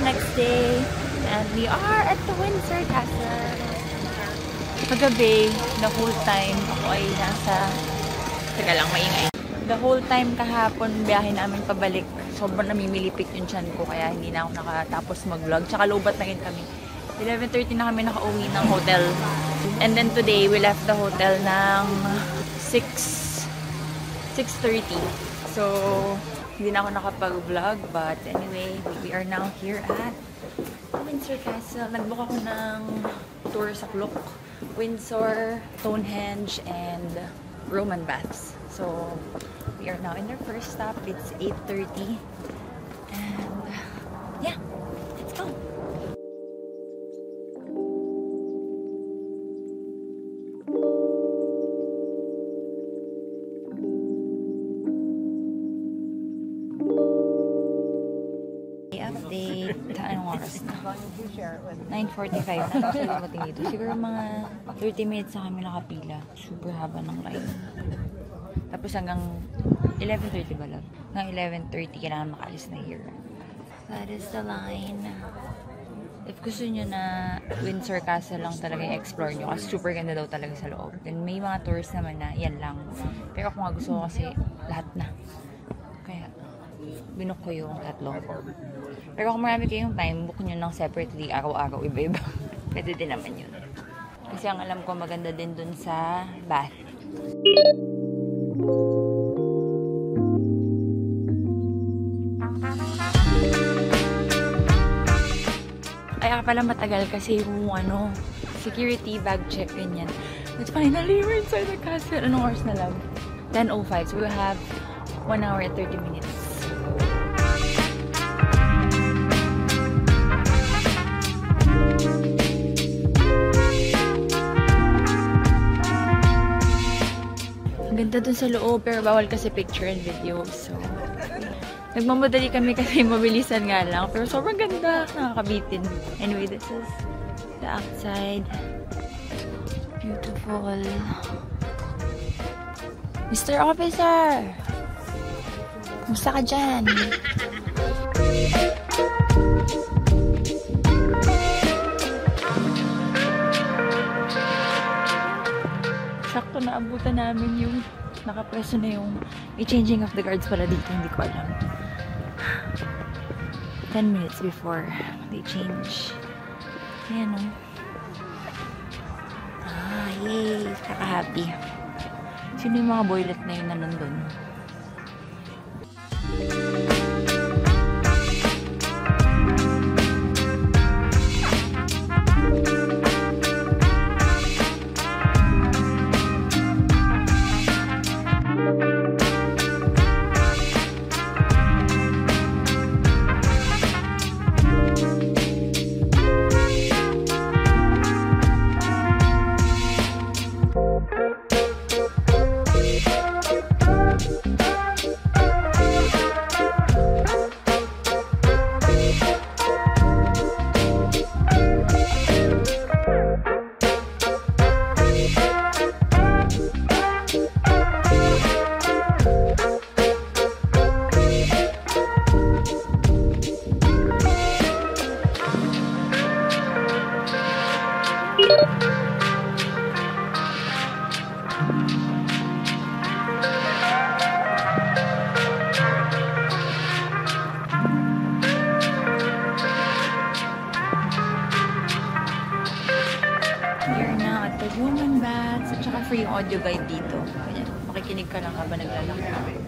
next day. And we are at the Windsor Castle. Paggabi, the whole time ako ay nasa... Teka lang, maingay. The whole time kahapon, biyahe namin pabalik. Sobrang namimilipik yung tiyan ko, kaya hindi na ako nakatapos mag-vlog. Tsaka lobat na rin kami. 11:30 na kami nakauwi ng hotel. And then today, we left the hotel ng 6:30. So, hindi na ako nakapag-vlog. But anyway, we are now here at Windsor Castle. Nagbook ako ng tour sa Klok, Windsor, Stonehenge, and Roman baths. So, we are now in our first stop. It's 8:30. And, yeah, let's go! Update. Anong oras na? 9:45 na. Actually, dumating dito. Siguro mga 30 minutes na kami nakapila. Super haba ng line. Tapos hanggang 11:30 ba lang? Hanggang 11:30 kailangan makaalis na here. That is the line. If gusto nyo na Windsor Castle lang talaga i-explore nyo, kasi super ganda daw talaga sa loob. Then may mga tours naman na yan lang. Pero ako nga gusto ko kasi lahat na. Kaya binook ko yung tatlo. Pero kung marami kayong time, book nyo lang separately, araw-araw, iba-iba. Pwede din naman yun. Kasi ang alam ko maganda din dun sa bath. Kaya pala matagal kasi yung security bag check ganyan. But finally, we're inside the castle. Anong oras na lang? 10:05. So we'll have 1 hour and 30 minutes. Ang ganda dun sa loob, pero bawal kasi picture and video. So, nagmamadali kami kasi mabilisan nga lang. Pero sobrang ganda. Nakakabitin. Anyway, this is the outside. Beautiful. Mr. Officer! Kumusta ka dyan? Sakto na abutan namin yung nakapreso na yung changing of the guards pala dito. Hindi ko alam. 10 minutes before they change. Ayan o. Yay! Kaka-happy. Sino yung mga boylet na yun na nandun? Roman baths, at saka free audio guide dito. Kaya makikinig ka lang habang naglalakad.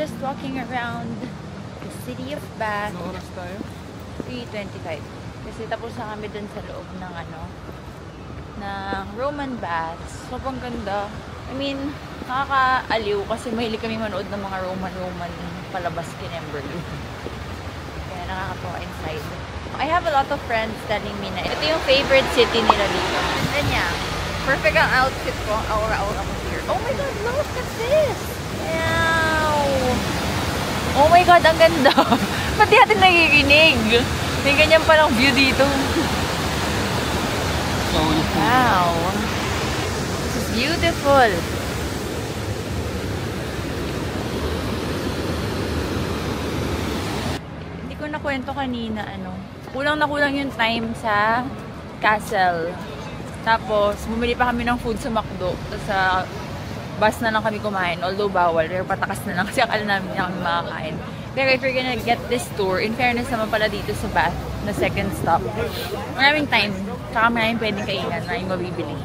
just walking around the city of Bath. Ano oras tayo? 3:25. Kasi tapos na kami dun sa loob ng ng Roman baths. Sobrang ganda. I mean, nakakaaliw kasi mahilig kami manood ng mga Roman palabas kay Kimberly. Kaya nakakatawa inside. I have a lot of friends telling me na ito yung favorite city nila dito. Ganyan. Perfect ang outfit ko. Aura-aura ko here. Oh my God, look at this! Wow! Oh my God, ang ganda! Pati natin nakikinig. May ganyan palang view dito. Wow! This is beautiful! Hindi ko nakwento kanina, kulang na kulang yung time sa castle. Tapos, bumili pa kami ng food sa McDo. Tapos sa bus na lang kami kumain. Although bawal, pero patakas na lang kasi akala namin na kami makakain. Pero if you're gonna get this tour, in fairness naman pala dito sa Bath, na second stop, maraming time. Tsaka maraming pwedeng kainan, maraming mabibili.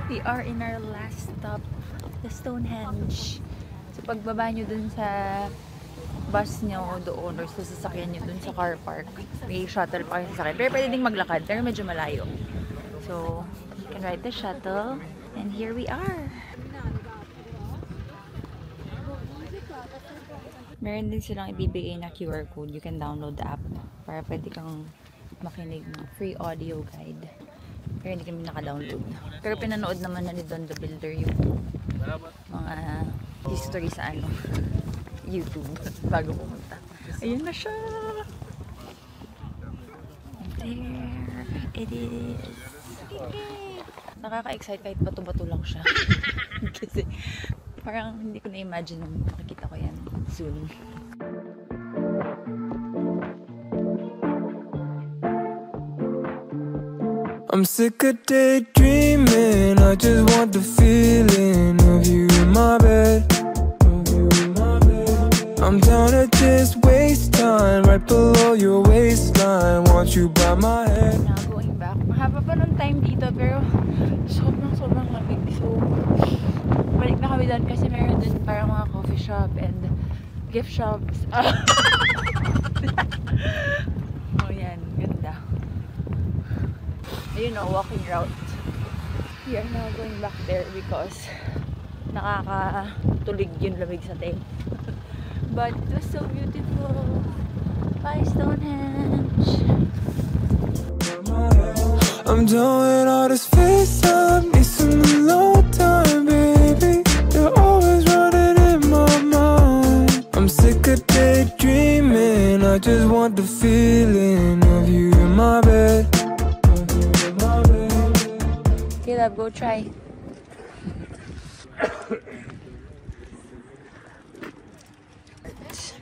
We are in our last stop, the Stonehenge. So pagbaba nyo dun sa bus nyo doon or sa sasakyan nyo dun sa car park, may shuttle pa kayo sasakyan. Pero pwede ding maglakad, pero medyo malayo. So, you can ride the shuttle. And here we are. Meron din silang ibibigay na QR code. You can download the app para pwede kang makinig ng free audio guide. Pero hindi kami naka-download. Pero pinanood naman na ni Don the Builder yung mga history sa YouTube bago pumunta. Ayun na siya! There it is! Nakaka-excite kahit bato-bato lang siya. Kasi parang hindi ko na-imagine nung makikita ko yan soon. I'm sick of daydreaming, I just want the feeling of you in my bed. I'm down to just waste time right below your waistline. Want you by my head. Now going back, mahaba pa nung time dito pero sobrang lamig. So, balik na kami doon kasi meron dun parang mga coffee shop and gift shops. Oh yan, ganda. Ayun o, walking route. We are now going back there because nakakatulig yung lamig sa tent. But it was so beautiful. Bye, Stonehenge! I'm done with all this FaceTime, need some alone time, baby. You're always running in my mind. I'm sick of daydreaming, I just want the feeling of you in my bed. Caleb, go try.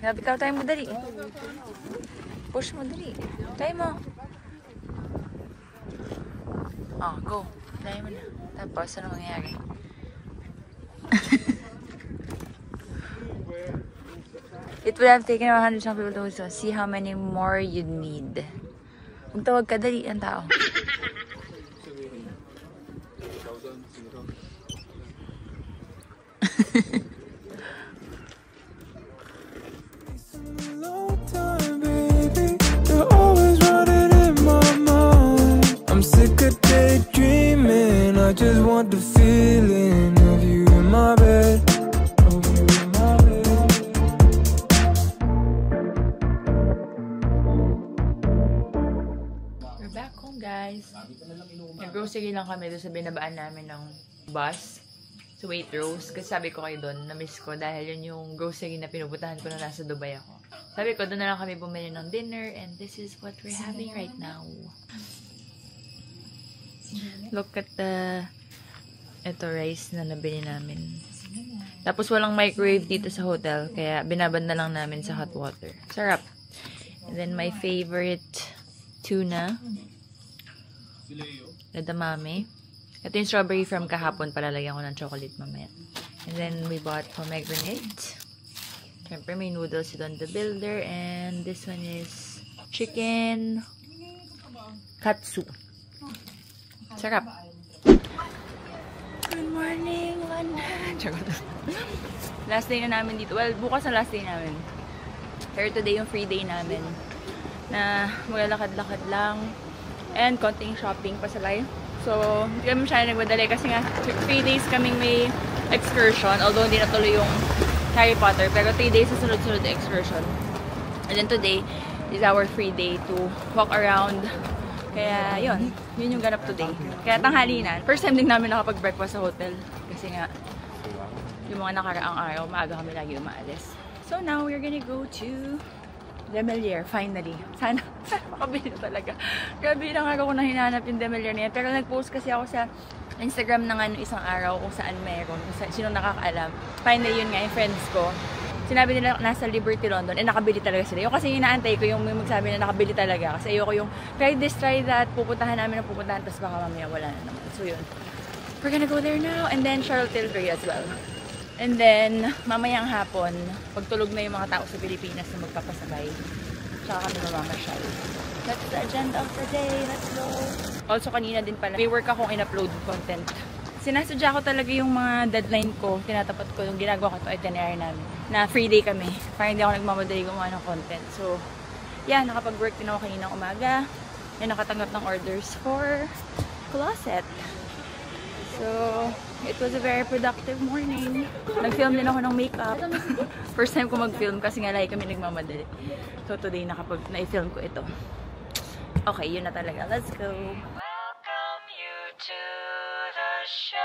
Bitaw tayo mo dali. Push mo dali. Try mo. Oh, go. Try mo na. Tapos, ano mangyayari? It would have taken 100 people to see how many more you'd need. Magtawag ka, dali ang tao. I just want the feeling of you in my bed. We're back home, guys. nag-grocery lang kami doon sa binabaan namin ng bus sa Waitrose. Kasi sabi ko kayo doon, na-miss ko dahil yun yung grocery na pinupuntahan ko na nasa Dubai ako. Sabi ko, doon na lang kami bumili ng dinner and this is what we're having right now. Look at ito rice na nabili namin. Tapos walang microwave dito sa hotel, kaya binabad na lang namin sa hot water. Sarap. And then my favorite tuna. Edamame. Ito yung strawberry from kahapon. Palalagyan ko ng chocolate mamaya. And then we bought pomegranate. Siyempre may noodles doon, the builder. And this one is chicken katsu. Sarap. Good morning, London. Last day na namin dito. Well, bukas na last day namin. Pero today yung free day namin. Na maglalakad-lakad lang. And konting shopping pasabay. So, hindi kami masyadong nagmadali kasi nga 3 days kaming may excursion. Although hindi natuloy yung Harry Potter. Pero 3 days na sunod-sunod na excursion. And then today is our free day to walk around. Kaya yun yung ganap today. Kaya tanghali na. First time din namin nakapag-breakfast sa hotel. Kasi nga, yung mga nakaraang araw, maaga kami lagi umaalis. So now, we're gonna go to Demelier, finally. Sana makabili na talaga. Grabe lang araw ko na hinahanap yung Demelier na yan. Pero nag-post kasi ako sa Instagram ng isang araw kung saan meron. Kung sino nakakaalam. Finally, yun nga, yung friends ko. Sinabi nila nasa Liberty London, nakabili talaga sila. Yung kasi inaantay ko yung may magsabi na nakabili talaga. Kasi ayoko yung, try this, try that, pupuntahan namin ang pupuntahan, tapos baka mamaya wala na naman. So yun. We're gonna go there now. And then, Charlotte Tilbury as well. And then, mamayang hapon, pagtulog na yung mga tao sa Pilipinas na magpapasabay, tsaka kami mamamasyal. That's the agenda of the day. Let's go! Also, kanina din pala, may work akong in-upload content. Sinasadya ko talaga yung mga deadline ko, tinatapat ko yung ginagawa ko ito itinerary namin, na free day kami, para hindi ako nagmamadali gumawa ng content. So, yeah, nakapag-work din ako kanina umaga, and nakatanggap ng orders for closet. So, it was a very productive morning. Nag-film din ako ng makeup. First time ko mag-film kasi nga lagi kami nagmamadali. So, today na-film ko ito. Okay, yun na talaga. Let's go! Welcome you to the show!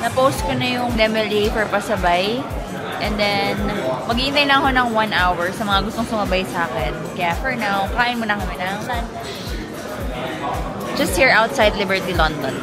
Na-post ko na yung Demelier for pasabay. And then, mag-iintay na ako ng 1 hour sa mga gustong sumabay sa akin. Kaya for now, kain muna kami ng lunch. Just here outside Liberty London.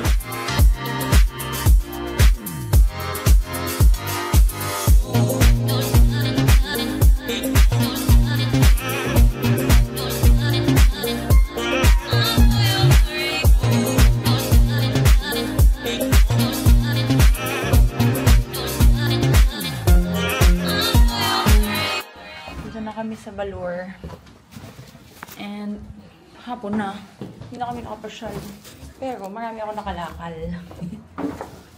Sa Balur. And hapon na. Hindi na kami nakapasyal. Pero marami ako nakalakal.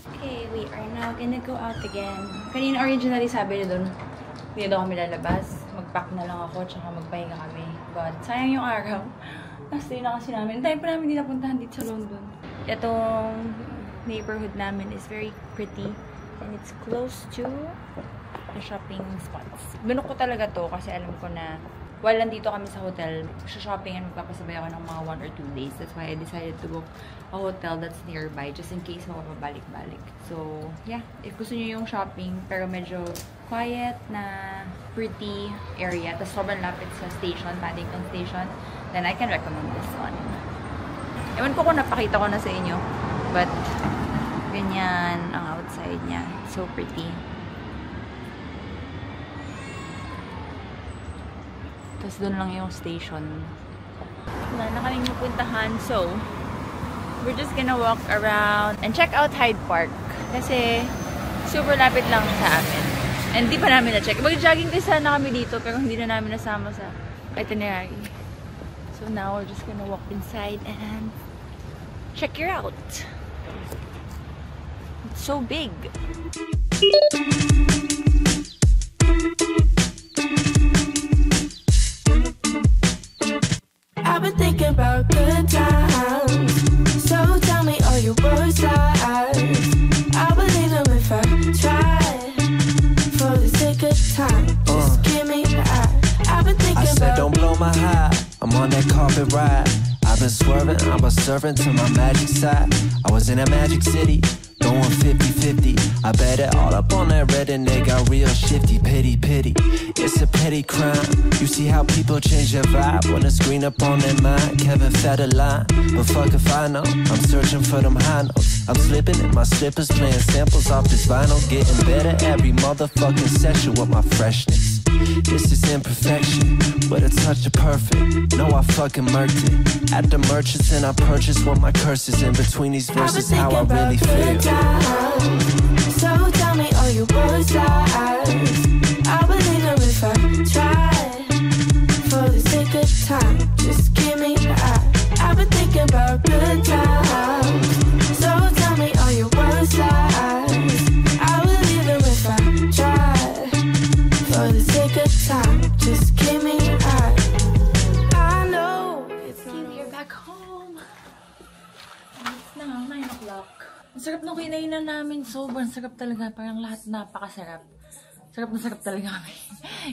Okay, we are now gonna go out again. Kanina originally sabi niya doon, hindi daw kami lalabas. Mag-pack na lang ako, tsaka magpahinga kami. But sayang yung araw. Last day na kasi namin. Time pa namin hindi napuntahan dito sa London. Itong neighborhood namin is very pretty. And it's close to the shopping spots. Binuk ko talaga to kasi alam ko na while nandito kami sa hotel, shopping and magpapasabay ako ng mga 1 or 2 days. That's why I decided to book a hotel that's nearby just in case mapapabalik-balik. So, yeah. If gusto niyo yung shopping pero medyo quiet na pretty area, tapos sobrang lapit sa station, Paddington Station, then I can recommend this one. Ewan ko kung napakita ko na sa inyo, but ganyan ang outside niya. So pretty. Tapos doon lang yung station. Wala na kaming mapuntahan. So, we're just gonna walk around and check out Hyde Park. Kasi, super lapit lang sa amin. And di pa namin na-check. Mag-jogging din sana kami dito, pero hindi na namin nasama sa itinerary. So now, we're just gonna walk inside and check it out. It's so big. I've been thinking about good times. carpet ride. I've been swerving, I'm a servant to my magic side. I was in a magic city, going 50-50. I bet it all up on that red and they got real shifty. Pity, pity, it's a petty crime. You see how people change their vibe when it's green up on their mind. Kevin fed a line, but fuck if I know. I'm searching for them high notes. I'm slipping in my slippers, playing samples off this vinyl. Getting better every motherfucking session with my freshness. This is imperfection, but a touch of perfect. No, I fucking murked it at the merchants, and I purchased what my curses in between these verses. How I really feel. So tell me, are you both lies? I believe them if I try. For the sake of time, just give me the eye. I've been thinking about good times. So tell me, are you both lies? I believe them if I try. For the sake of time, just give me the eye. I know it's not. We're back home. It's now 9 o'clock. Ang sarap nung kinainan namin. Sobrang sarap talaga. Parang lahat napakasarap. Sarap na sarap talaga kami.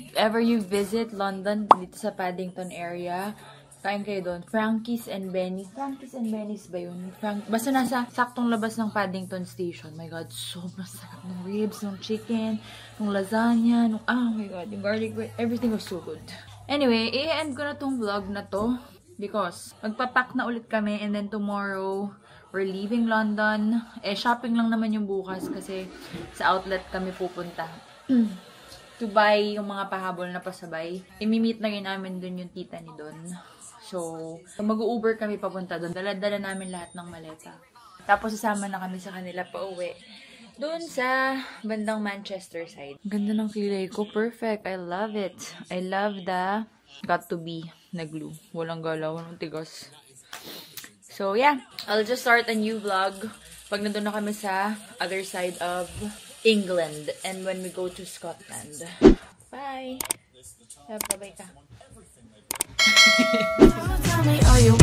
If ever you visit London, dito sa Paddington area, kain kayo doon. Frankie's and Benny. Frankie's and Benny's ba yun? Basta nasa saktong labas ng Paddington Station. My God, sobrang sarap ng ribs, ng chicken, ng lasagna, ng, oh my God, yung garlic bread. Everything was so good. Anyway, i-end ko na tong vlog na to because magpapack na ulit kami and then tomorrow, we're leaving London. Shopping lang naman yung bukas kasi sa outlet kami pupunta. To buy yung mga pahabol na pasabay. Imi-meet na rin namin dun yung tita ni Don. So, mag-Uber kami papunta dun. Dala-dala namin lahat ng maleta. Tapos sasama na kami sa kanila pa uwi. Doon sa bandang Manchester side. Ganda ng kilay ko. Perfect. I love it. I love the got to be na glue. Walang galaw. Walang tigas. So, yeah. I'll just start a new vlog pag nandun na kami sa other side of England and when we go to Scotland. Bye! Bye-bye ka. Tell me, are you